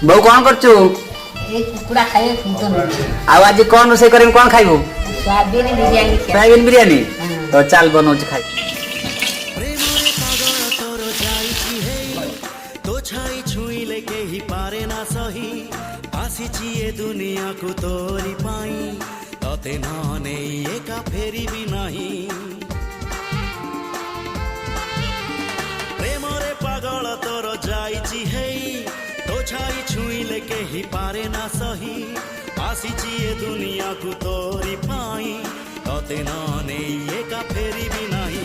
बहु कौन करछु ए कुकुड़ा खाए तो नहीं आ आज कौन रोसे करें कौन खाइबो स्वादीन बिरयानी क्या सोयाबीन बिरयानी तो चल बनौच खाइ প্রেমরে পাগল তোর যাইছি হেই তো ছাই ছুঁইলে কেহি পারে না সহি আসিছি এ দুনিয়াকু তোরি পাই ততে না নেই একা ফেরিবি নাহি প্রেমরে পাগল তোর যাইছি হেই তো ছাই ছুঁইলে কেহি পারে না সহি আসিছি এ দুনিয়াকু তোরি পাই ততে না নেই একা ফেরিবি নাহি